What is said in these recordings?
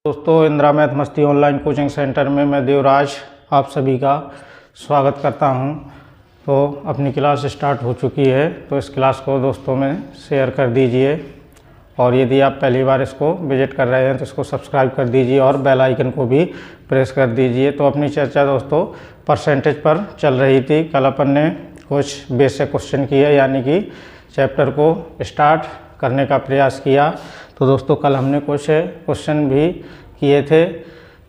दोस्तों, इंदिरा मैथ मस्ती online coaching centre में मैं देवराज आप सभी का स्वागत करता हूं। तो अपनी क्लास स्टार्ट हो चुकी है, तो इस क्लास को दोस्तों में शेयर कर दीजिए और यदि आप पहली बार इसको विजिट कर रहे हैं तो इसको सब्सक्राइब कर दीजिए और बेल आइकन को भी प्रेस कर दीजिए। तो अपनी चर्चा दोस्तों परसेंटेज पर चल रही थी। कल अपन ने कुछ बेसिक क्वेश्चन किए, यानी कि चैप्टर को स्टार्ट करने का प्रयास किया। तो दोस्तों कल हमने कुछ क्वेश्चन भी किए थे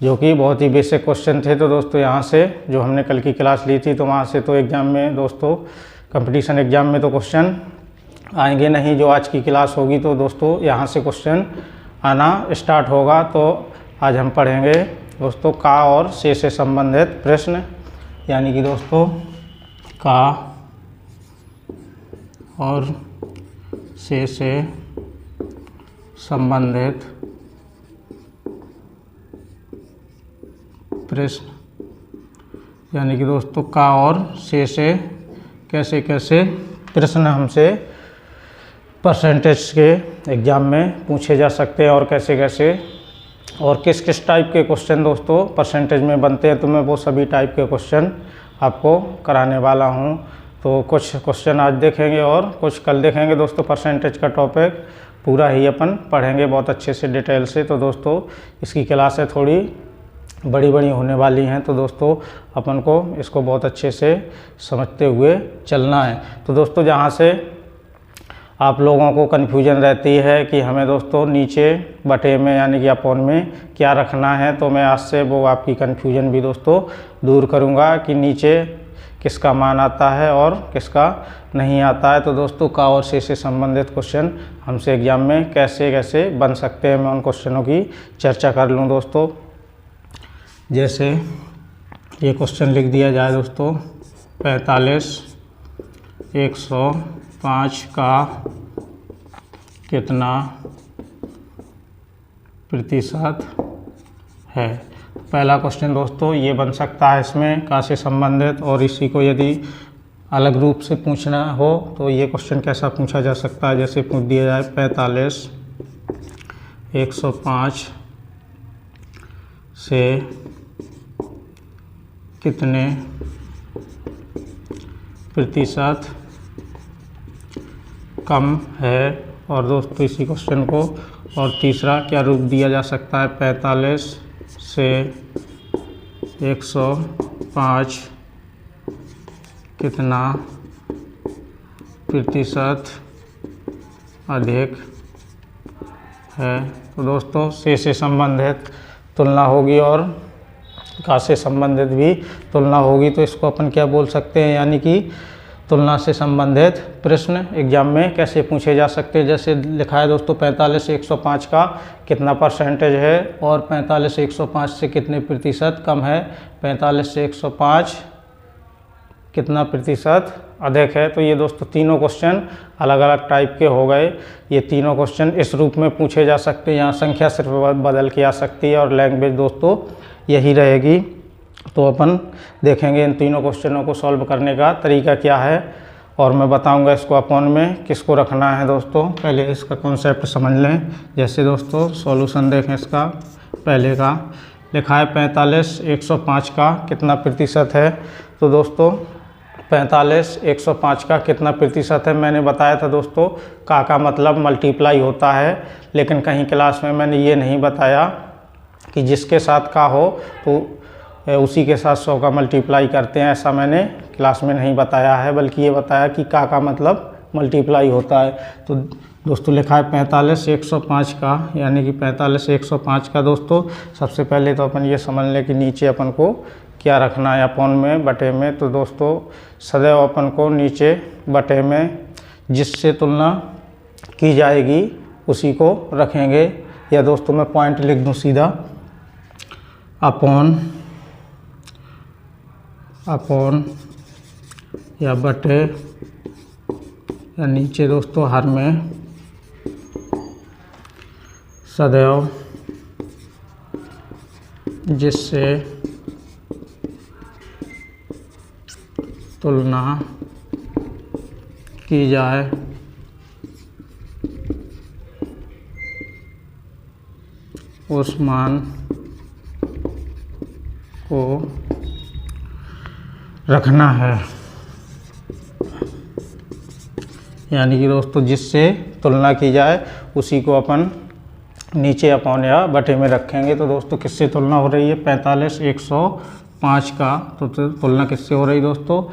जो कि बहुत ही बेसिक क्वेश्चन थे। तो दोस्तों यहाँ से जो हमने कल की क्लास ली थी, तो वहाँ से तो एग्ज़ाम में दोस्तों कंपटीशन एग्ज़ाम में तो क्वेश्चन आएंगे नहीं। जो आज की क्लास होगी तो दोस्तों यहाँ से क्वेश्चन आना स्टार्ट होगा। तो आज हम पढ़ेंगे दोस्तों का और से संबंधित प्रश्न, यानी कि दोस्तों का और से संबंधित प्रश्न, यानी कि दोस्तों का और से कैसे कैसे प्रश्न हमसे परसेंटेज के एग्ज़ाम में पूछे जा सकते हैं और कैसे कैसे और किस किस टाइप के क्वेश्चन दोस्तों परसेंटेज में बनते हैं। तो मैं वो सभी टाइप के क्वेश्चन आपको कराने वाला हूं। तो कुछ क्वेश्चन आज देखेंगे और कुछ कल देखेंगे। दोस्तों परसेंटेज का टॉपिक पूरा ही अपन पढ़ेंगे बहुत अच्छे से डिटेल से। तो दोस्तों इसकी क्लासें थोड़ी बड़ी बड़ी होने वाली हैं, तो दोस्तों अपन को इसको बहुत अच्छे से समझते हुए चलना है। तो दोस्तों जहाँ से आप लोगों को कन्फ्यूजन रहती है कि हमें दोस्तों नीचे बटे में यानी कि अपॉन में क्या रखना है, तो मैं आज से वो आपकी कन्फ्यूजन भी दोस्तों दूर करूँगा कि नीचे किसका मान आता है और किसका नहीं आता है। तो दोस्तों का और से संबंधित क्वेश्चन हमसे एग्जाम में कैसे कैसे बन सकते हैं, मैं उन क्वेश्चनों की चर्चा कर लूँ दोस्तों। जैसे ये क्वेश्चन लिख दिया जाए दोस्तों 45 105 का कितना प्रतिशत है। पहला क्वेश्चन दोस्तों ये बन सकता है इसमें का से संबंधित, और इसी को यदि अलग रूप से पूछना हो तो ये क्वेश्चन कैसा पूछा जा सकता है। जैसे पूछ दिया जाए 45 105 से कितने प्रतिशत कम है। और दोस्तों इसी क्वेश्चन को और तीसरा क्या रूप दिया जा सकता है 45 से 105 कितना प्रतिशत अधिक है। तो दोस्तों से संबंधित तुलना होगी और का से संबंधित भी तुलना होगी। तो इसको अपन क्या बोल सकते हैं, यानी कि तुलना से संबंधित प्रश्न एग्जाम में कैसे पूछे जा सकते हैं। जैसे लिखा है दोस्तों 45 से 105 का कितना परसेंटेज है और 45 से 105 से कितने प्रतिशत कम है, 45 से 105 कितना प्रतिशत अधिक है। तो ये दोस्तों तीनों क्वेश्चन अलग अलग टाइप के हो गए। ये तीनों क्वेश्चन इस रूप में पूछे जा सकते हैं। यहाँ संख्या सिर्फ बदल के आ सकती है और लैंग्वेज दोस्तों यही रहेगी। तो अपन देखेंगे इन तीनों क्वेश्चनों को सॉल्व करने का तरीका क्या है और मैं बताऊंगा इसको अपॉन में किसको रखना है। दोस्तों पहले इसका कॉन्सेप्ट समझ लें। जैसे दोस्तों सॉल्यूशन देखें, इसका पहले का लिखा है 45 105 का कितना प्रतिशत है। तो दोस्तों 45 105 का कितना प्रतिशत है, मैंने बताया था दोस्तों का मतलब मल्टीप्लाई होता है, लेकिन कहीं क्लास में मैंने ये नहीं बताया कि जिसके साथ का हो तो उसी के साथ 100 का मल्टीप्लाई करते हैं, ऐसा मैंने क्लास में नहीं बताया है, बल्कि ये बताया कि का मतलब मल्टीप्लाई होता है। तो दोस्तों लिखा है 45 105 का, यानी कि 45 105 का। दोस्तों सबसे पहले तो अपन ये समझ लें कि नीचे अपन को क्या रखना है, अपॉन में बटे में। तो दोस्तों सदैव अपन को नीचे बटे में जिससे तुलना की जाएगी उसी को रखेंगे, या दोस्तों मैं पॉइंट लिख दूं सीधा अपॉन या बटे या नीचे दोस्तों हर में सदैव जिससे तुलना की जाए उस मान को रखना है, यानी कि दोस्तों जिससे तुलना की जाए उसी को अपन नीचे अपॉन या बटे में रखेंगे। तो दोस्तों किससे तुलना हो रही है? 45 105 का। तो तुलना किससे हो रही है दोस्तों?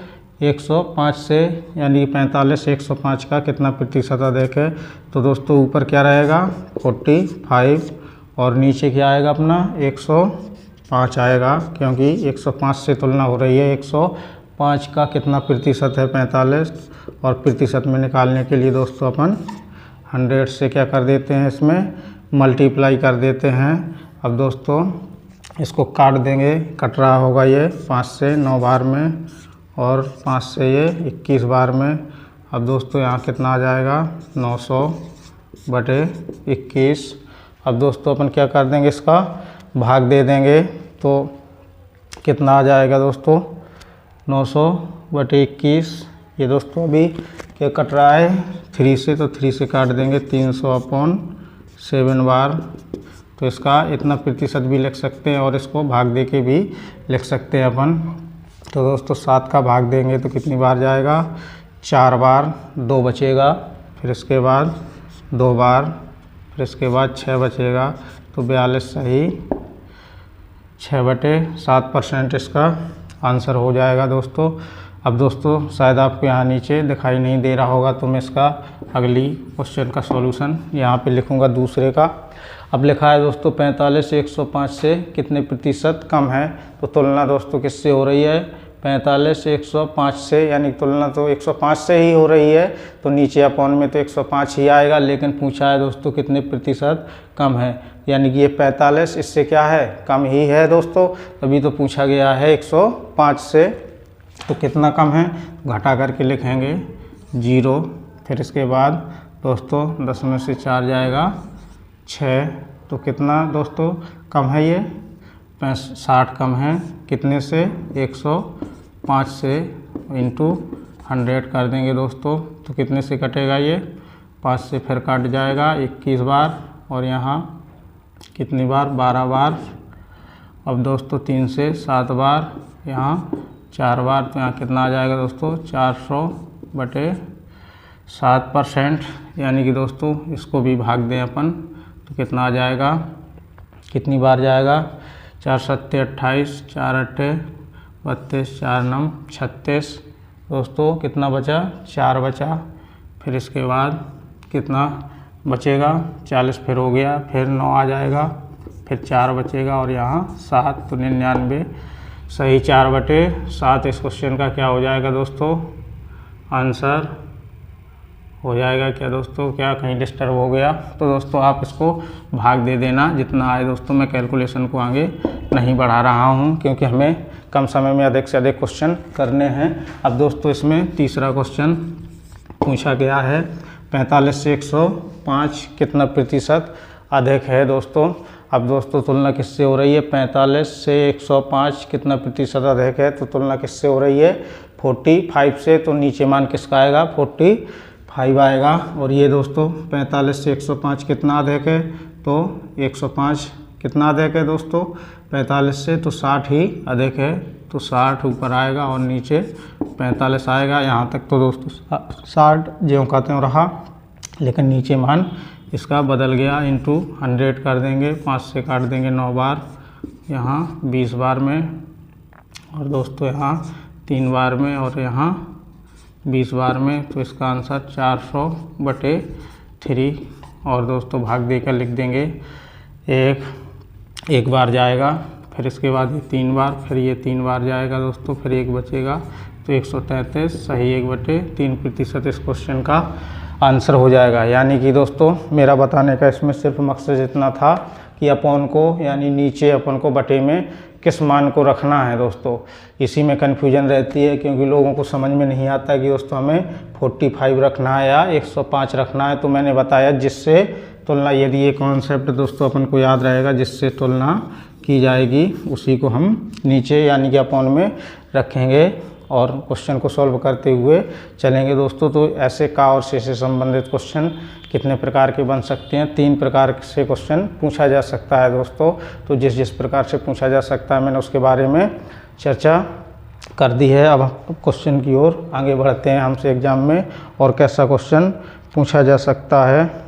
105 से, यानी 45 105 का कितना प्रतिशत अधिक है? तो दोस्तों ऊपर क्या रहेगा? 45 और नीचे क्या आएगा अपना? 105 आएगा, क्योंकि 105 से तुलना हो रही है। 105 का कितना प्रतिशत है? 45, और प्रतिशत में निकालने के लिए दोस्तों अपन 100 से क्या कर देते हैं? इसमें मल्टीप्लाई कर देते हैं। अब दोस्तों इसको काट देंगे, कट रहा होगा ये 5 से 9 बार में और 5 से ये 21 बार में। अब दोस्तों यहाँ कितना आ जाएगा? 900/21। अब दोस्तों अपन क्या कर देंगे? इसका भाग दे देंगे, तो कितना आ जाएगा दोस्तों? 900/21। ये दोस्तों अभी क्या कट रहा है? 3 से, तो 3 से काट देंगे 300/7 बार। तो इसका इतना प्रतिशत भी लिख सकते हैं और इसको भाग दे के भी लिख सकते हैं अपन। तो दोस्तों 7 का भाग देंगे तो कितनी बार जाएगा? 4 बार, 2 बचेगा, फिर इसके बाद 2 बार, फिर इसके बाद 6 बचेगा। तो 42 सही 6/7% इसका आंसर हो जाएगा दोस्तों। अब दोस्तों शायद आपको यहाँ नीचे दिखाई नहीं दे रहा होगा, तो मैं इसका अगली क्वेश्चन का सॉल्यूशन यहाँ पे लिखूँगा दूसरे का। अब लिखा है दोस्तों 45 105 से कितने प्रतिशत कम है? तो तुलना दोस्तों किससे हो रही है? 45 105 से, यानी तुलना तो 105 से ही हो रही है, तो नीचे अपॉन में तो 105 ही आएगा। लेकिन पूछा है दोस्तों कितने प्रतिशत कम है, यानी कि ये 45 इससे क्या है? कम ही है दोस्तों, तभी तो पूछा गया है 105 से। तो कितना कम है? घटा करके लिखेंगे 0, फिर इसके बाद दोस्तों 10 में से 4 जाएगा 6। तो कितना दोस्तों कम है? ये 60 कम है। कितने से? 105 से, इंटू 100 कर देंगे दोस्तों। तो कितने से कटेगा ये? 5 से फिर काट जाएगा 21 बार, और यहाँ कितनी बार? 12 बार। अब दोस्तों 3 से 7 बार, यहाँ 4 बार। तो यहाँ कितना आ जाएगा दोस्तों? 400/7%, यानी कि दोस्तों इसको भी भाग दें अपन तो कितना आ जाएगा? कितनी बार जाएगा? 4 7 28, 4 8 32, 4 9 36। दोस्तों कितना बचा? 4 बचा। फिर इसके बाद कितना बचेगा? 40 फिर हो गया, फिर 9 आ जाएगा, फिर 4 बचेगा, और यहाँ 7, तो 99 सही 4/7 इस क्वेश्चन का क्या हो जाएगा दोस्तों? आंसर हो जाएगा। क्या दोस्तों, क्या कहीं डिस्टर्ब हो गया? तो दोस्तों आप इसको भाग दे देना जितना आए दोस्तों। मैं कैलकुलेशन को आगे नहीं बढ़ा रहा हूँ, क्योंकि हमें कम समय में अधिक से अधिक क्वेश्चन करने हैं। अब दोस्तों इसमें तीसरा क्वेश्चन पूछा गया है 45 से 105 कितना प्रतिशत अधिक है दोस्तों। अब दोस्तों तुलना किससे हो रही है? 45 से 105 कितना प्रतिशत अधिक है? तो तुलना किससे हो रही है? 45 से। तो नीचे मान किसका आएगा? 45 आएगा। और ये दोस्तों 45 से 105 कितना अधिक है? तो 105 कितना अधिक है दोस्तों? 45 से, तो 60 ही अधिक है। तो 60 ऊपर आएगा और नीचे 45 आएगा। यहाँ तक तो दोस्तों 60 ज्यों का त्यों रहा, लेकिन नीचे मान इसका बदल गया। इंटू 100 कर देंगे, 5 से काट देंगे 9 बार, यहाँ 20 बार में, और दोस्तों यहाँ 3 बार में, और यहाँ 20 बार में। तो इसका आंसर 400/3। और दोस्तों भाग देकर लिख देंगे। एक बार जाएगा, फिर इसके बाद ये 3 बार, फिर ये 3 बार जाएगा दोस्तों, फिर 1 बचेगा। तो 133 सही 1/3% इस क्वेश्चन का आंसर हो जाएगा। यानी कि दोस्तों मेरा बताने का इसमें सिर्फ मकसद इतना था कि अपन को, यानी नीचे अपन को बटे में किस मान को रखना है दोस्तों। इसी में कन्फ्यूजन रहती है, क्योंकि लोगों को समझ में नहीं आता कि दोस्तों हमें 45 रखना है या 105 रखना है। तो मैंने बताया जिससे तुलना, यदि ये कॉन्सेप्ट दोस्तों अपन को याद रहेगा, जिससे तुलना की जाएगी उसी को हम नीचे यानी कि अपन में रखेंगे। और क्वेश्चन को सॉल्व करते हुए चलेंगे दोस्तों। तो ऐसे का और से संबंधित क्वेश्चन कितने प्रकार के बन सकते हैं? 3 प्रकार से क्वेश्चन पूछा जा सकता है दोस्तों। तो जिस जिस प्रकार से पूछा जा सकता है मैंने उसके बारे में चर्चा कर दी है। अब क्वेश्चन की ओर आगे बढ़ते हैं हमसे एग्जाम में और कैसा क्वेश्चन पूछा जा सकता है।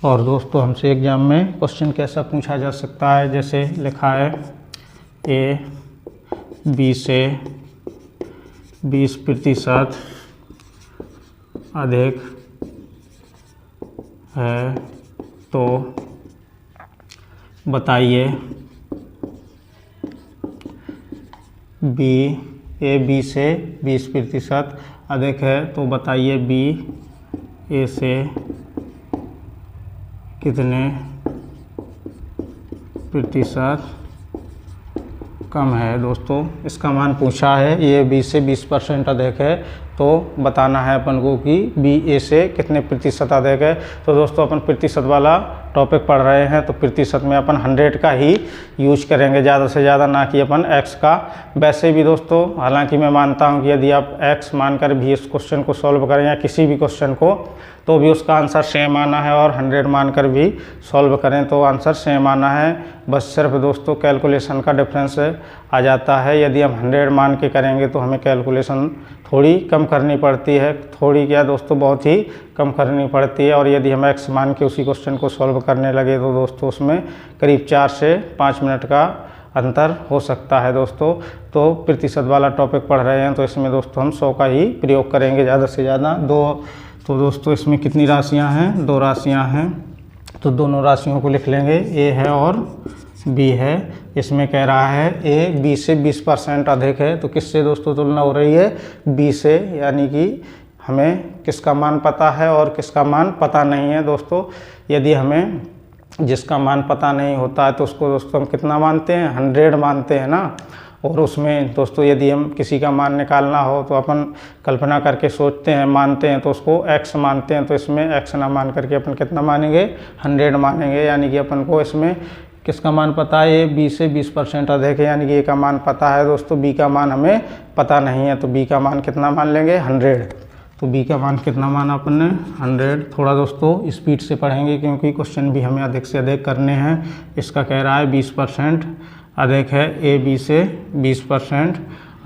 और दोस्तों हमसे एग्जाम में क्वेश्चन कैसा पूछा जा सकता है, जैसे लिखा है ए बी से 20% अधिक है तो बताइए ए बी से 20% अधिक है तो बताइए बी ए से कितने प्रतिशत कम है। दोस्तों इसका मान पूछा है, ये बी से 20% अधिक है तो बताना है अपन को कि बी ए से कितने प्रतिशत अधिक है। तो दोस्तों अपन प्रतिशत वाला टॉपिक पढ़ रहे हैं तो प्रतिशत में अपन 100 का ही यूज करेंगे ज़्यादा से ज़्यादा, ना कि अपन x का। वैसे भी दोस्तों हालांकि मैं मानता हूं कि यदि आप x मानकर भी इस क्वेश्चन को सॉल्व करें या किसी भी क्वेश्चन को तो भी उसका आंसर सेम आना है, और 100 मानकर भी सॉल्व करें तो आंसर सेम आना है। बस सिर्फ दोस्तों कैलकुलेशन का डिफरेंस आ जाता है। यदि हम 100 मान के करेंगे तो हमें कैलकुलेशन थोड़ी कम करनी पड़ती है, थोड़ी क्या दोस्तों बहुत ही कम करनी पड़ती है। और यदि हम x मान के उसी क्वेश्चन को सॉल्व करने लगे तो दोस्तों उसमें करीब 4 से 5 मिनट का अंतर हो सकता है दोस्तों। तो प्रतिशत वाला टॉपिक पढ़ रहे हैं तो इसमें दोस्तों हम 100 का ही प्रयोग करेंगे ज़्यादा से ज़्यादा। तो दोस्तों इसमें कितनी राशियां हैं? 2 राशियां हैं तो दोनों राशियों को लिख लेंगे, ए है और बी है। इसमें कह रहा है ए बी से 20% अधिक है तो किससे दोस्तों तुलना हो रही है? बी से, यानी कि हमें किसका मान पता है और किसका मान पता नहीं है दोस्तों। यदि हमें जिसका मान पता नहीं होता है तो उसको दोस्तों हम कितना मानते हैं? 100 मानते हैं ना। और उसमें दोस्तों यदि हम किसी का मान निकालना हो तो अपन कल्पना करके सोचते हैं, मानते हैं तो उसको x मानते हैं। तो इसमें x ना मान करके अपन कितना मानेंगे? 100 मानेंगे। यानी कि अपन को इसमें किसका मान पता है? ये b से 20% अधिक है, यानी कि a का मान पता है दोस्तों, b का मान हमें पता नहीं है। तो b का मान कितना मान लेंगे? 100। तो b का मान कितना माना अपन ने? 100। थोड़ा दोस्तों स्पीड से पढ़ेंगे क्योंकि क्वेश्चन भी हमें अधिक से अधिक करने हैं। इसका कह रहा है 20% अधिक है, ए बी से 20%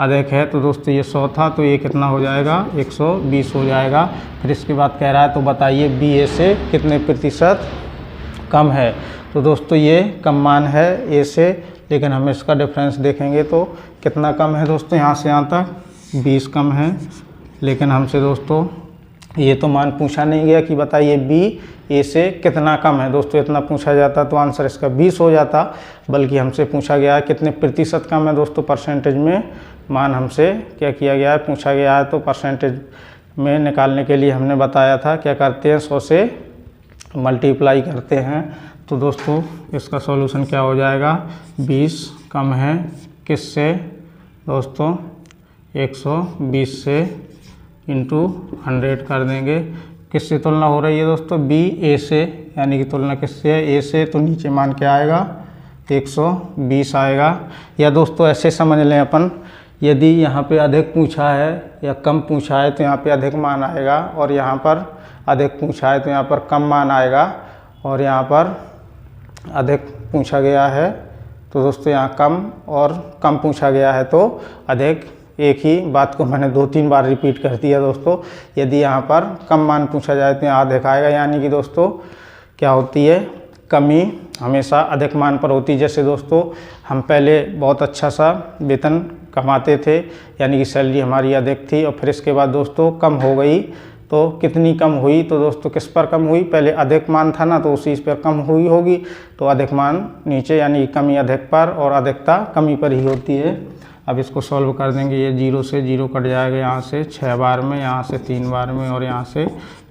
अधिक है तो दोस्तों ये 100 था तो ये कितना हो जाएगा? 120 हो जाएगा। फिर इसके बाद कह रहा है तो बताइए बी ए से कितने प्रतिशत कम है। तो दोस्तों ये कम मान है ए से, लेकिन हम इसका डिफरेंस देखेंगे तो कितना कम है दोस्तों? यहाँ से यहाँ तक 20 कम है, लेकिन हमसे दोस्तों ये तो मान पूछा नहीं गया कि बताइए बी ए से कितना कम है। दोस्तों इतना पूछा जाता तो आंसर इसका 20 हो जाता, बल्कि हमसे पूछा गया है कितने प्रतिशत कम है दोस्तों। परसेंटेज में मान हमसे क्या किया गया है? पूछा गया है। तो परसेंटेज में निकालने के लिए हमने बताया था क्या करते हैं? 100 से मल्टीप्लाई करते हैं। तो दोस्तों इसका सॉल्यूशन क्या हो जाएगा? 20 कम है किससे दोस्तों? 120 से इंटू 100 कर देंगे। किससे तुलना हो रही है दोस्तों? बी ए से, यानी कि तुलना किससे है? ए से। तो नीचे मान क्या आएगा? 120 आएगा। या दोस्तों ऐसे समझ लें अपन, यदि यहाँ पे अधिक पूछा है या कम पूछा है तो यहाँ पे अधिक मान आएगा, और यहाँ पर अधिक पूछा है तो यहाँ पर कम मान आएगा, और यहाँ पर अधिक पूछा गया है तो दोस्तों यहाँ कम, और कम पूछा गया है तो अधिक। एक ही बात को मैंने 2-3 बार रिपीट कर दिया दोस्तों। यदि यहाँ पर कम मान पूछा जाए तो यहाँ अधिक आएगा, यानी कि दोस्तों क्या होती है? कमी हमेशा अधिक मान पर होती है। जैसे दोस्तों हम पहले बहुत अच्छा सा वेतन कमाते थे, यानी कि सैलरी हमारी अधिक थी, और फिर इसके बाद दोस्तों कम हो गई। तो कितनी कम हुई? तो दोस्तों किस पर कम हुई? पहले अधिक मान था ना, तो उसी पर कम हुई होगी। तो अधिक मान नीचे, यानी कमी अधिक पर और अधिकता कमी पर ही होती है। अब इसको सॉल्व कर देंगे, ये 0 से 0 कट जाएगा, यहाँ से 6 बार में, यहाँ से 3 बार में और यहाँ से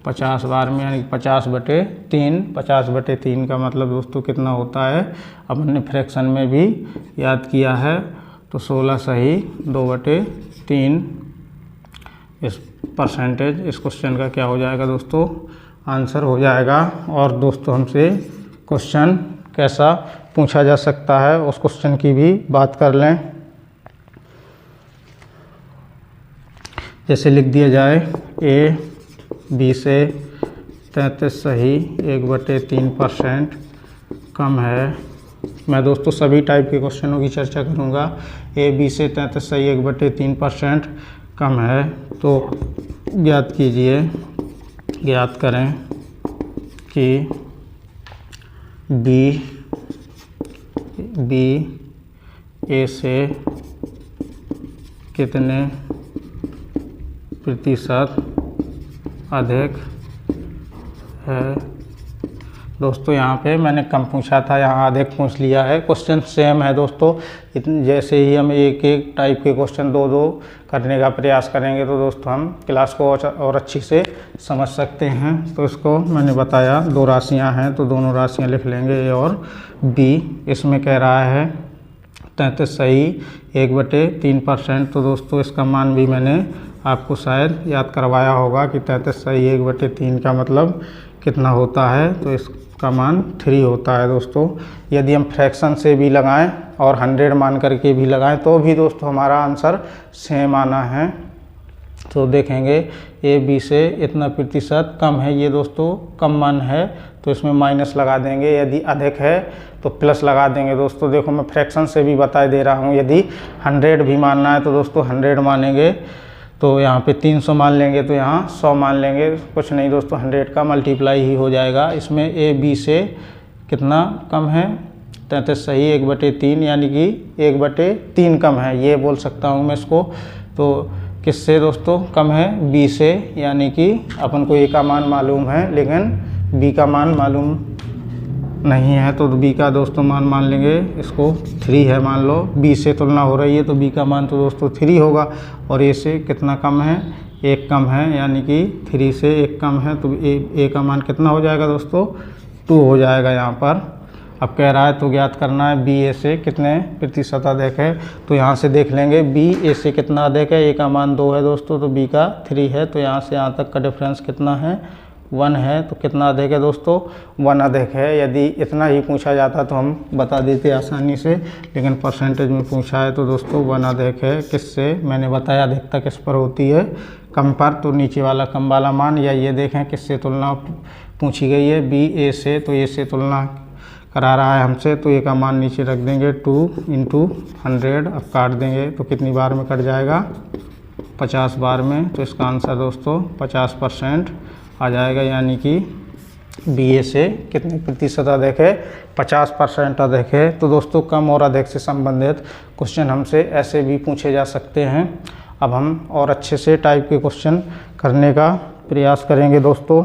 50 बार में, यानी 50/3। 50/3 का मतलब दोस्तों कितना होता है, अब हमने फ्रैक्शन में भी याद किया है, तो 16 सही 2/3 इस परसेंटेज इस क्वेश्चन का क्या हो जाएगा दोस्तों, आंसर हो जाएगा। और दोस्तों हमसे क्वेश्चन कैसा पूछा जा सकता है उस क्वेश्चन की भी बात कर लें। जैसे लिख दिया जाए ए बी से 33 सही 1/3% कम है। मैं दोस्तों सभी टाइप के क्वेश्चनों की चर्चा करूंगा। ए बी से 33 सही 1/3% कम है, तो ज्ञात कीजिए, ज्ञात करें कि बी ए से कितने प्रतिशत अधिक है। दोस्तों यहाँ पे मैंने कम पूछा था, यहाँ अधिक पूछ लिया है। क्वेश्चन सेम है दोस्तों, जैसे ही हम एक एक टाइप के क्वेश्चन दो दो करने का प्रयास करेंगे तो दोस्तों हम क्लास को और अच्छी से समझ सकते हैं। तो इसको मैंने बताया 2 राशियाँ हैं, तो दोनों राशियाँ लिख लेंगे ए और बी। इसमें कह रहा है 33 सही 1/3%, तो दोस्तों इसका मान भी मैंने आपको शायद याद करवाया होगा कि 33 सही 1/3 का मतलब कितना होता है, तो इसका मान 3 होता है दोस्तों। यदि हम फ्रैक्शन से भी लगाएं और 100 मान करके भी लगाएं तो भी दोस्तों हमारा आंसर सेम आना है। तो देखेंगे ए बी से इतना प्रतिशत कम है, ये दोस्तों कम मान है, तो इसमें माइनस लगा देंगे। यदि अधिक है तो प्लस लगा देंगे। दोस्तों देखो मैं फ्रैक्शन से भी बता दे रहा हूँ, यदि 100 भी मानना है तो दोस्तों 100 मानेंगे, तो यहाँ पे 300 मान लेंगे, तो यहाँ 100 मान लेंगे, कुछ नहीं दोस्तों 100 का मल्टीप्लाई ही हो जाएगा। इसमें ए बी से कितना कम है, 33 सही 1/3, यानी कि 1/3 कम है, ये बोल सकता हूँ मैं इसको। तो किससे दोस्तों कम है, बी से, यानी कि अपन को ए का मान मालूम है लेकिन बी का मान मालूम नहीं है, तो बी का दोस्तों मान लेंगे, इसको 3 है मान लो। बी से तुलना हो रही है तो बी का मान तो दोस्तों 3 होगा, और ए से कितना कम है, 1 कम है, यानी कि 3 से 1 कम है, तो ए का मान कितना हो जाएगा दोस्तों, 2 हो जाएगा यहाँ पर। अब कह रहा है तो ज्ञात करना है बी ए से कितने प्रतिशत अधिक है, तो यहाँ से देख लेंगे बी ए से कितना अधिक है। ए का मान 2 है दोस्तों, तो बी का 3 है, तो यहाँ से यहाँ तक का डिफरेंस कितना है, 1 है, तो कितना अधिक है दोस्तों, 1 अधिक है। यदि इतना ही पूछा जाता तो हम बता देते आसानी से, लेकिन परसेंटेज में पूछा है तो दोस्तों 1 अधिक है। किससे, मैंने बताया अधिकता किस पर होती है, कम पर, तो नीचे वाला कम वाला मान, या ये देखें किससे तुलना पूछी गई है, बी ए से, तो ए से तुलना करा रहा है हमसे, तो ए का मान नीचे रख देंगे 2 × 100। अब काट देंगे तो कितनी बार में कट जाएगा, 50 बार में, तो इसका आंसर दोस्तों 50% आ जाएगा, यानी कि बी ए से कितने प्रतिशत अधिक है, 50% अधिक है। तो दोस्तों कम और अधिक से संबंधित क्वेश्चन हमसे ऐसे भी पूछे जा सकते हैं। अब हम और अच्छे से टाइप के क्वेश्चन करने का प्रयास करेंगे दोस्तों।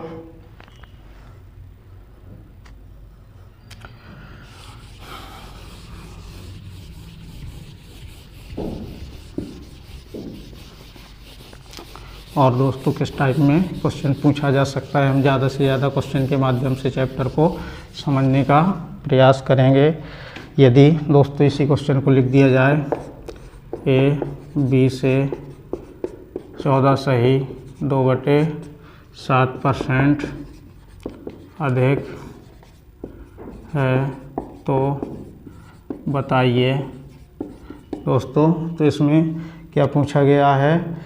और दोस्तों किस टाइप में क्वेश्चन पूछा जा सकता है, हम ज़्यादा से ज़्यादा क्वेश्चन के माध्यम से चैप्टर को समझने का प्रयास करेंगे। यदि दोस्तों इसी क्वेश्चन को लिख दिया जाए ए बी से 14 सही 2/7% अधिक है, तो बताइए दोस्तों। तो इसमें क्या पूछा गया है,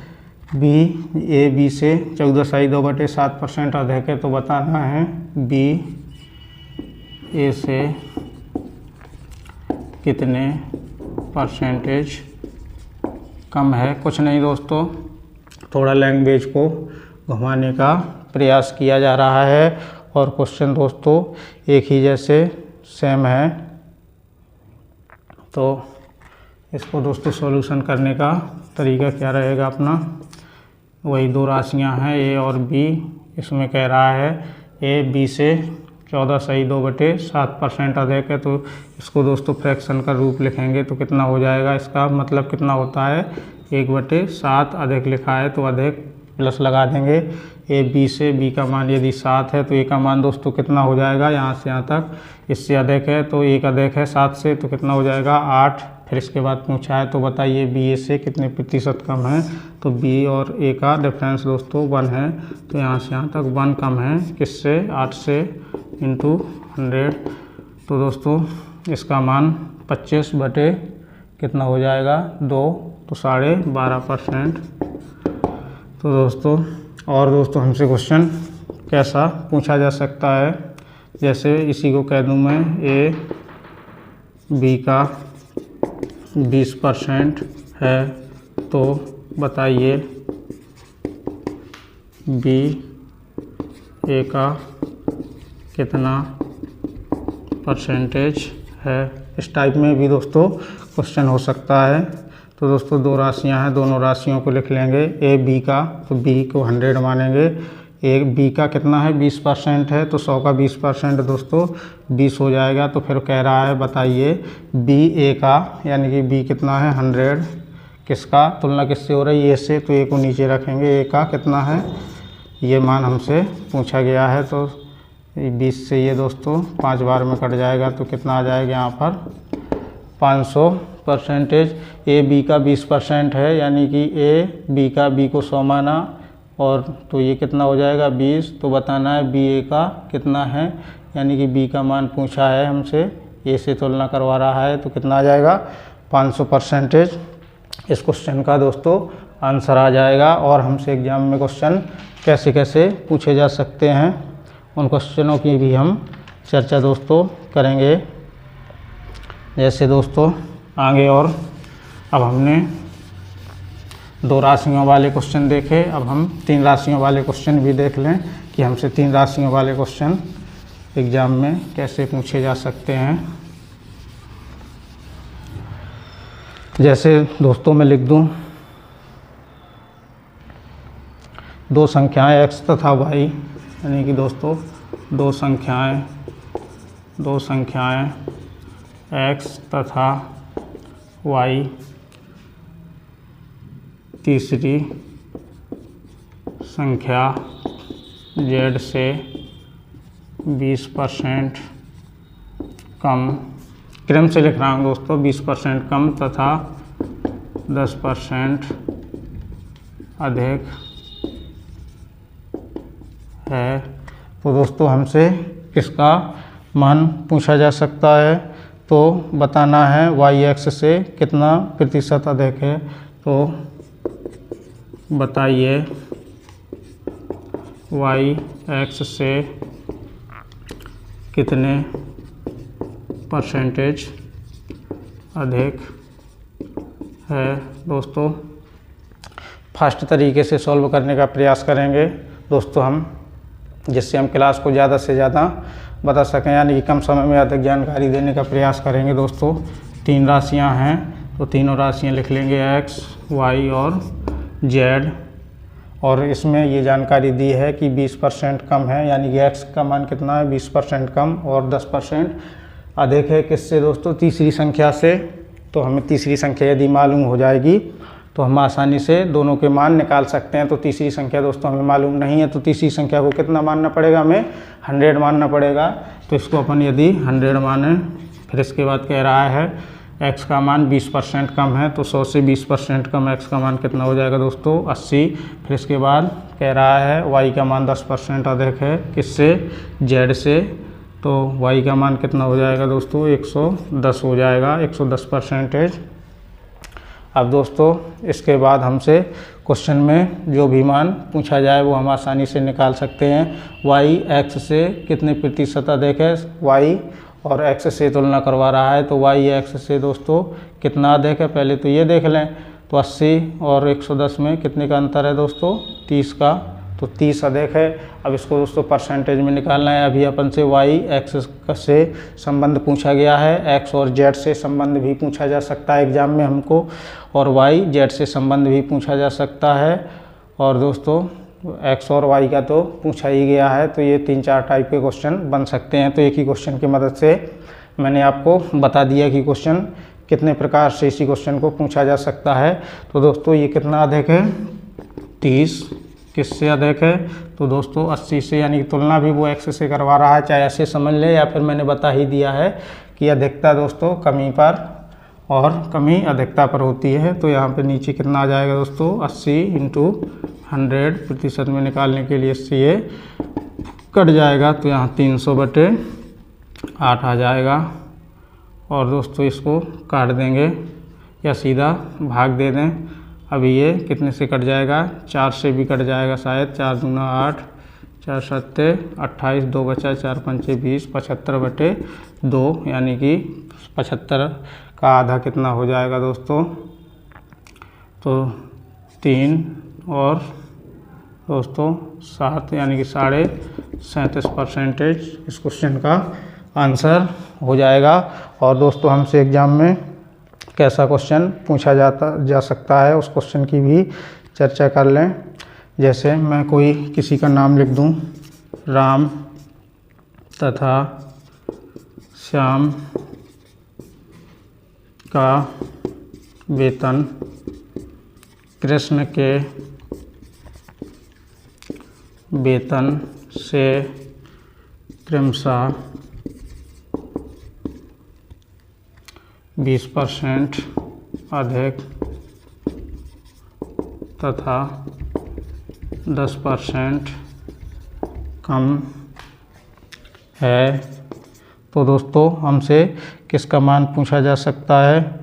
ए बी से 14 सही 2/7% अधिक है, तो बताना है बी ए से कितने परसेंटेज कम है। कुछ नहीं दोस्तों, थोड़ा लैंग्वेज को घुमाने का प्रयास किया जा रहा है, और क्वेश्चन दोस्तों एक ही जैसे सेम है। तो इसको दोस्तों सॉल्यूशन करने का तरीका क्या रहेगा अपना, वही 2 राशियां हैं ए और बी। इसमें कह रहा है ए बी से 14 सही 2/7% अधिक है, तो इसको दोस्तों फ्रैक्शन का रूप लिखेंगे तो कितना हो जाएगा, इसका मतलब कितना होता है 1/7 अधिक लिखा है तो अधिक प्लस लगा देंगे। ए बी से बी का मान यदि 7 है तो ए का मान दोस्तों कितना हो जाएगा, यहाँ से यहाँ तक इससे अधिक है तो ए का अधिक है 7 से तो कितना हो जाएगा 8। फिर इसके बाद पूछा है तो बताइए बी ए से कितने प्रतिशत कम है, तो बी और ए का डिफरेंस दोस्तों 1 है, तो यहाँ से यहाँ तक 1 कम है किससे, 8 से इंटू 100। तो दोस्तों इसका मान 25 बटे कितना हो जाएगा 2, तो 12.5%। तो दोस्तों और दोस्तों हमसे क्वेश्चन कैसा पूछा जा सकता है, जैसे इसी को कह दूं मैं ए बी का 20% है तो बताइए बी ए का कितना परसेंटेज है। इस टाइप में भी दोस्तों क्वेश्चन हो सकता है। तो दोस्तों दो राशियां हैं, दोनों राशियों को लिख लेंगे। ए बी का, तो बी को 100 मानेंगे। ए बी का कितना है 20% है, तो 100 का 20% दोस्तों 20 हो जाएगा। तो फिर कह रहा है बताइए बी ए का, यानी कि बी कितना है 100, किसका तुलना किससे हो रही है, ए से, तो ए को नीचे रखेंगे। ए का कितना है ये मान हमसे पूछा गया है, तो 20 से ये दोस्तों 5 बार में कट जाएगा तो कितना आ जाएगा यहाँ पर 500%। ए बी का 20% है, यानी कि ए बी का, बी को 100 माना और तो ये कितना हो जाएगा 20। तो बताना है बी ए का कितना है, यानी कि बी का मान पूछा है हमसे, ए से तुलना करवा रहा है तो कितना आ जाएगा 500%। इस क्वेश्चन का दोस्तों आंसर आ जाएगा। और हमसे एग्जाम में क्वेश्चन कैसे कैसे पूछे जा सकते हैं उन क्वेश्चनों की भी हम चर्चा दोस्तों करेंगे। जैसे दोस्तों आगे, और अब हमने 2 राशियों वाले क्वेश्चन देखे, अब हम 3 राशियों वाले क्वेश्चन भी देख लें कि हमसे 3 राशियों वाले क्वेश्चन एग्जाम में कैसे पूछे जा सकते हैं। जैसे दोस्तों मैं लिख दूं 2 संख्याएं x तथा y, यानी कि दोस्तों 2 संख्याएं x तथा y, तीसरी संख्या z से 20% कम, क्रम से लिख रहा हूँ दोस्तों, 20% कम तथा 10% अधिक है। तो दोस्तों हमसे किसका मान पूछा जा सकता है, तो बताना है वाई एक्स से कितना प्रतिशत अधिक है। तो बताइए वाई एक्स से कितने परसेंटेज अधिक है। दोस्तों फर्स्ट तरीके से सॉल्व करने का प्रयास करेंगे दोस्तों हम, जिससे हम क्लास को ज़्यादा से ज़्यादा बता सकें, यानी कि कम समय में अधिक जानकारी देने का प्रयास करेंगे। दोस्तों 3 राशियां हैं, तो तीनों राशियां लिख लेंगे x, y और z, और इसमें ये जानकारी दी है कि 20% कम है, यानी कि x का मान कितना है 20% कम और 10% अधिक है किससे दोस्तों, तीसरी संख्या से। तो हमें तीसरी संख्या यदि मालूम हो जाएगी तो हम आसानी से दोनों के मान निकाल सकते हैं। तो तीसरी संख्या दोस्तों हमें मालूम नहीं है, तो तीसरी संख्या को कितना मानना पड़ेगा, हमें 100 मानना पड़ेगा। तो इसको अपन यदि 100 माने, फिर इसके बाद कह रहा है x का मान 20% कम है, तो 100 से 20% कम x का मान कितना हो जाएगा दोस्तों 80। फिर इसके बाद कह रहा है y का मान 10% अधिक है किससे, z से, तो y का मान कितना हो जाएगा दोस्तों 110 हो जाएगा, 110%। अब दोस्तों इसके बाद हमसे क्वेश्चन में जो भी मान पूछा जाए वो हम आसानी से निकाल सकते हैं। y x से कितने प्रतिशत अधिक है, y और x से तुलना करवा रहा है, तो y x से दोस्तों कितना अधिक है, पहले तो ये देख लें। तो 80 और 110 में कितने का अंतर है दोस्तों, 30 का, तो 30 अधिक है। अब इसको दोस्तों परसेंटेज में निकालना है। अभी अपन से y x से संबंध पूछा गया है, x और z से संबंध भी पूछा जा सकता है एग्जाम में हमको, और y z से संबंध भी पूछा जा सकता है। और दोस्तों एक्स और वाई का तो पूछा ही गया है, तो ये 3-4 टाइप के क्वेश्चन बन सकते हैं। तो एक ही क्वेश्चन की मदद से मैंने आपको बता दिया कि क्वेश्चन कितने प्रकार से इसी क्वेश्चन को पूछा जा सकता है। तो दोस्तों ये कितना अधिक है, 30 किससे अधिक है, तो दोस्तों 80 से, यानी कि तुलना भी वो एक्स से करवा रहा है, चाहे ऐसे समझ ले या फिर मैंने बता ही दिया है कि अधिकता दोस्तों कमी पर और कमी अधिकता पर होती है। तो यहाँ पे नीचे कितना आ जाएगा दोस्तों, 80 × 100 प्रतिशत में निकालने के लिए इससे ये कट जाएगा, तो यहाँ 300/8 आ जाएगा। और दोस्तों इसको काट देंगे या सीधा भाग दे दें। अभी ये कितने से कट जाएगा, 4 से भी कट जाएगा शायद, 4 दूना 8, 4 7 28, 2 बचा, 4 5 20, 75/2, यानी कि 75 का आधा कितना हो जाएगा दोस्तों, तो 3 और दोस्तों 7, यानी कि 37.5% इस क्वेश्चन का आंसर हो जाएगा। और दोस्तों हमसे एग्ज़ाम में कैसा क्वेश्चन पूछा जा सकता है उस क्वेश्चन की भी चर्चा कर लें। जैसे मैं कोई किसी का नाम लिख दूं, राम तथा श्याम का वेतन कृष्ण के वेतन से क्रमशः 20% अधिक तथा 10% कम है। तो दोस्तों हमसे किसका मान पूछा जा सकता है,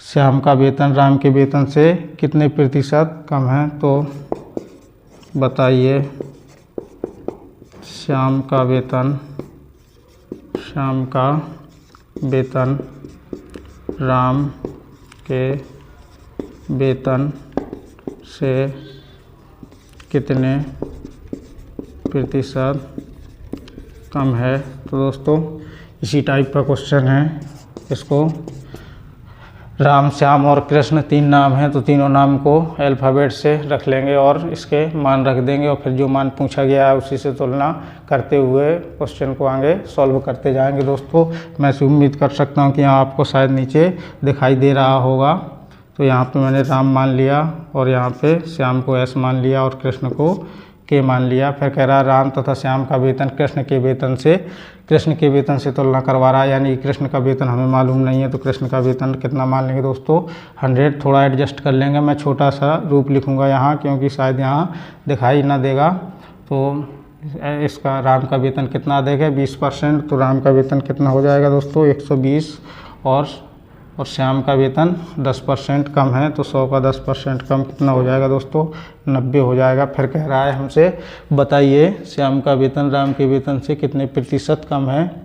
श्याम का वेतन राम के वेतन से कितने प्रतिशत कम है। तो बताइए, श्याम का वेतन राम के वेतन से कितने प्रतिशत कम है। तो दोस्तों इसी टाइप का क्वेश्चन है। इसको राम, श्याम और कृष्ण 3 नाम हैं, तो तीनों नाम को अल्फ़ाबेट से रख लेंगे और इसके मान रख देंगे, और फिर जो मान पूछा गया है उसी से तुलना करते हुए क्वेश्चन को आगे सॉल्व करते जाएंगे। दोस्तों मैं उम्मीद कर सकता हूँ कि यहाँ आपको शायद नीचे दिखाई दे रहा होगा। तो यहाँ पे मैंने राम मान लिया और यहाँ पे श्याम को एस मान लिया और कृष्ण को के मान लिया। फिर कह रहा है राम तथा श्याम का वेतन कृष्ण के वेतन से तुलना करवा रहा है, यानी कृष्ण का वेतन हमें मालूम नहीं है, तो कृष्ण का वेतन कितना मान लेंगे दोस्तों, 100। थोड़ा एडजस्ट कर लेंगे, मैं छोटा सा रूप लिखूंगा यहाँ क्योंकि शायद यहाँ दिखाई ना देगा। तो इसका राम का वेतन कितना देगा, 20%, तो राम का वेतन कितना हो जाएगा दोस्तों, 120, और श्याम का वेतन 10% कम है, तो 100 का 10% कम कितना हो जाएगा दोस्तों, 90 हो जाएगा। फिर कह रहा है हमसे बताइए श्याम का वेतन राम के वेतन से कितने प्रतिशत कम है,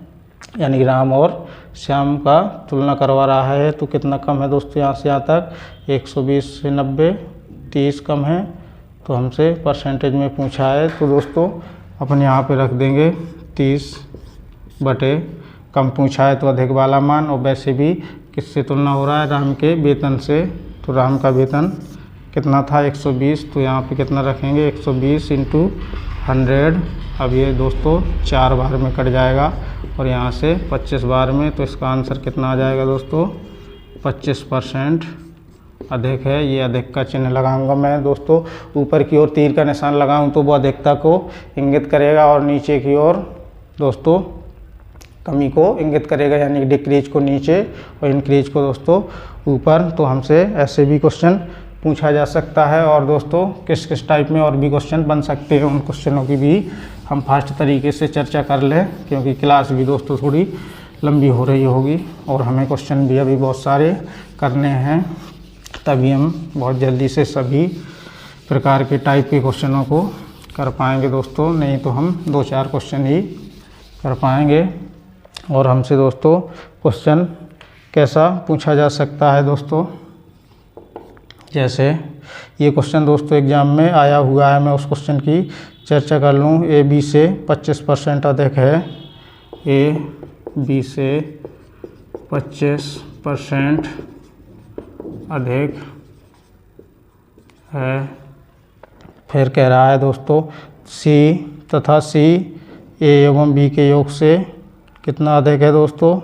यानी राम और श्याम का तुलना करवा रहा है, तो कितना कम है दोस्तों, यहाँ से यहाँ तक 120 से 90, 30 कम है। तो हमसे परसेंटेज में पूछा है, तो दोस्तों अपन यहाँ पे रख देंगे 30 बटे कम पूछा है तो अधिक वाला मान, और वैसे भी किससे तुलना हो रहा है, राम के वेतन से। तो राम का वेतन कितना था, 120, तो यहाँ पे कितना रखेंगे, 120 × 100। अब ये दोस्तों 4 बार में कट जाएगा और यहाँ से 25 बार में, तो इसका आंसर कितना आ जाएगा दोस्तों, 25% अधिक है। ये अधिक का चिन्ह लगाऊंगा मैं दोस्तों, ऊपर की ओर तीर का निशान लगाऊं तो वो अधिकता को इंगित करेगा और नीचे की ओर दोस्तों कमी को इंगित करेगा, यानी डिक्रीज को नीचे और इंक्रीज को दोस्तों ऊपर। तो हमसे ऐसे भी क्वेश्चन पूछा जा सकता है। और दोस्तों किस किस टाइप में और भी क्वेश्चन बन सकते हैं, उन क्वेश्चनों की भी हम फास्ट तरीके से चर्चा कर लें, क्योंकि क्लास भी दोस्तों थोड़ी लंबी हो रही होगी और हमें क्वेश्चन भी अभी बहुत सारे करने हैं, तभी हम बहुत जल्दी से सभी प्रकार के टाइप के क्वेश्चनों को कर पाएंगे दोस्तों, नहीं तो हम 2-4 क्वेश्चन ही कर पाएंगे। और हमसे दोस्तों क्वेश्चन कैसा पूछा जा सकता है दोस्तों, जैसे ये क्वेश्चन दोस्तों एग्ज़ाम में आया हुआ है, मैं उस क्वेश्चन की चर्चा कर लूँ। ए बी से 25% अधिक है, ए बी से 25% अधिक है, फिर कह रहा है दोस्तों सी तथा सी ए एवं बी के योग से कितना अधिक है दोस्तों,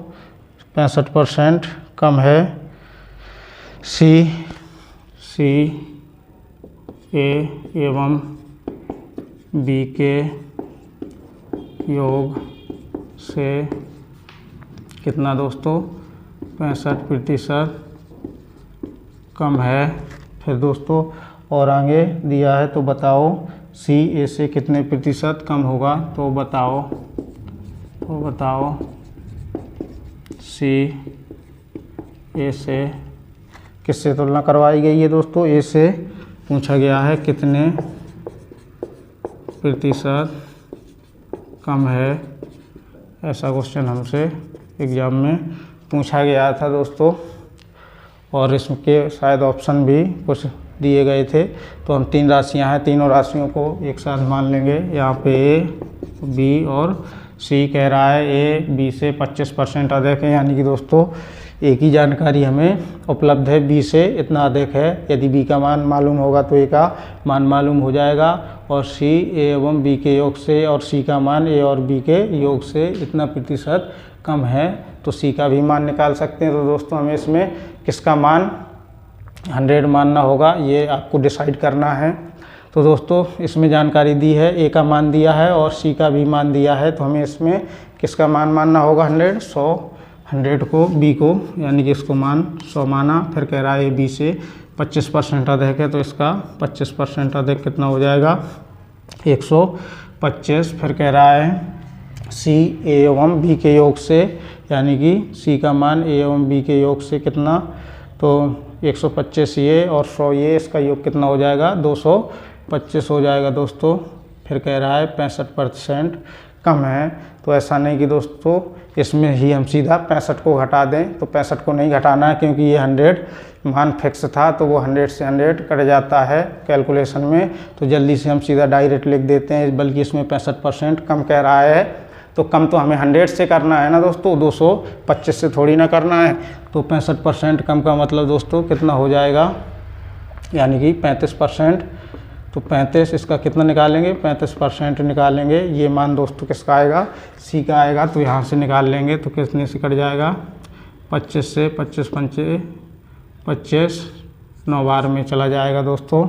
65% कम है। सी ए एवं बी के योग से कितना दोस्तों, 65% कम है। फिर दोस्तों और आगे दिया है तो बताओ सी ए से कितने प्रतिशत कम होगा, तो बताओ सी ए से किससे तुलना करवाई गई है दोस्तों, ए से पूछा गया है कितने प्रतिशत कम है। ऐसा क्वेश्चन हमसे एग्ज़ाम में पूछा गया था दोस्तों, और इसके शायद ऑप्शन भी कुछ दिए गए थे। तो हम 3 राशियां हैं, तीनों राशियों को एक साथ मान लेंगे। यहाँ पे ए, बी और सी कह रहा है ए बी से 25% अधिक है, यानी कि दोस्तों ए की जानकारी हमें उपलब्ध है, बी से इतना अधिक है। यदि बी का मान मालूम होगा तो ए का मान मालूम हो जाएगा, और सी ए एवं बी के योग से और सी का मान ए और बी के योग से इतना प्रतिशत कम है, तो सी का भी मान निकाल सकते हैं। तो दोस्तों हमें इसमें किसका मान 100 मानना होगा, ये आपको डिसाइड करना है। तो दोस्तों इसमें जानकारी दी है, ए का मान दिया है और सी का भी मान दिया है, तो हमें इसमें किसका मान मानना होगा 100 को बी को, यानी कि इसको मान 100 माना। फिर कह रहा है बी से 25% अधिक है, तो इसका 25% अधिक कितना हो जाएगा, 125। फिर कह रहा है सी ए एवं बी के योग से, यानी कि सी का मान ए एवं बी के योग से कितना, तो 125 ये और 100 ये, इसका योग कितना हो जाएगा, 225 हो जाएगा दोस्तों। फिर कह रहा है 65% कम है, तो ऐसा नहीं कि दोस्तों इसमें ही हम सीधा 65 को घटा दें, तो 65 को नहीं घटाना है, क्योंकि ये 100 मान फिक्स था, तो वो 100 से 100 कट जाता है कैलकुलेशन में, तो जल्दी से हम सीधा डायरेक्ट लिख देते हैं। बल्कि इसमें 65% कम कह रहा है, तो कम तो हमें 100 से करना है ना दोस्तों, 225 से थोड़ी ना करना है। तो 65% कम का मतलब दोस्तों कितना हो जाएगा, यानी कि 35%। तो 35 इसका कितना निकालेंगे, 35% निकालेंगे। ये मान दोस्तों किसका आएगा, सी का आएगा, तो यहाँ से निकाल लेंगे तो कितने से कट जाएगा, 25 से 25 पंचे 25, 9 बार में चला जाएगा दोस्तों।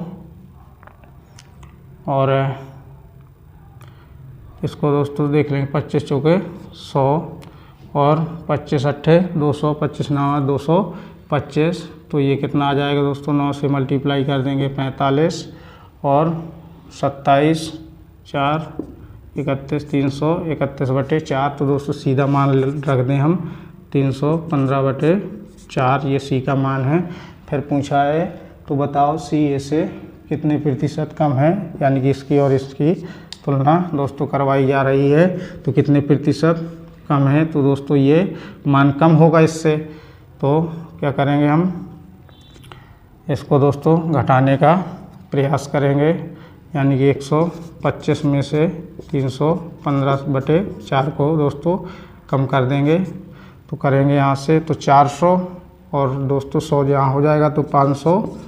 और इसको दोस्तों देख लेंगे, 25 चौके 100 और 25 अट्ठे 200, 25 9 225, तो ये कितना आ जाएगा दोस्तों, 9 से मल्टीप्लाई कर देंगे 45 और 27 4 31 331/4, तो दोस्तों सीधा मान रख दें हम 315/4, ये सी का मान है। फिर पूछा है तो बताओ सी ए से कितने प्रतिशत कम है, यानी कि इसकी और इसकी तुलना दोस्तों करवाई जा रही है, तो कितने प्रतिशत कम है। तो दोस्तों ये मान कम होगा इससे, तो क्या करेंगे हम इसको दोस्तों घटाने का प्रयास करेंगे, यानी कि 125 में से 315/4 को दोस्तों कम कर देंगे। तो करेंगे यहाँ से तो 400 और दोस्तों 100 जहाँ हो जाएगा तो 500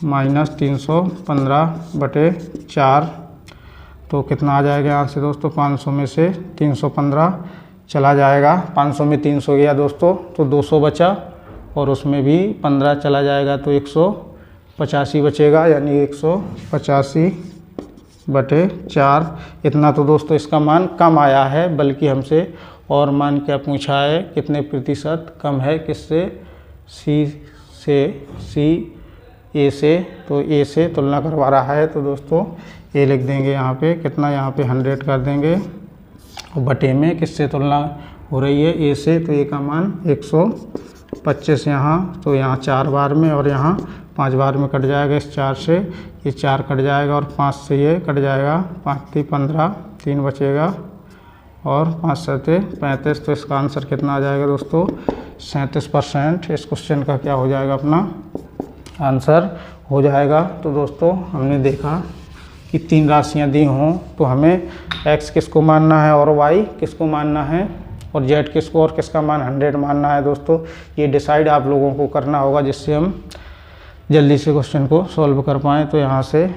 माइनस 315/4, तो कितना आ जाएगा यहाँ से दोस्तों, 500 में से 315 चला जाएगा, 500 में 300 गया दोस्तों, तो 200 बचा, और उसमें भी 15 चला जाएगा तो 185 बचेगा, यानी 185/4। इतना तो दोस्तों इसका मान कम आया है, बल्कि हमसे और मान क्या पूछा है, कितने प्रतिशत कम है, किससे, सी से, सी ए से, तो ए से तुलना करवा रहा है, तो दोस्तों ए लिख देंगे यहाँ पे, कितना यहाँ पे 100 कर देंगे, और बटे में किससे तुलना हो रही है, ए से, तो ए का मान 125 यहाँ, तो यहाँ 4 बार में और यहाँ 5 बार में कट जाएगा, इस 4 से ये 4 कट जाएगा और 5 से ये कट जाएगा, 5 3 15, 3 बचेगा और 5 7 35, तो इसका आंसर कितना आ जाएगा दोस्तों, 37%। इस क्वेश्चन का क्या हो जाएगा, अपना आंसर हो जाएगा। तो दोस्तों हमने देखा कि 3 राशियां दी हों तो हमें x किसको मानना है और y किसको मानना है और z किसको और किसका मान 100 मानना है दोस्तों, ये डिसाइड आप लोगों को करना होगा, जिससे हम जल्दी से क्वेश्चन को सॉल्व कर पाएँ। तो यहाँ से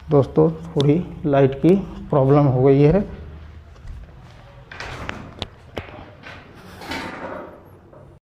दोस्तों थोड़ी लाइट की प्रॉब्लम हो गई है।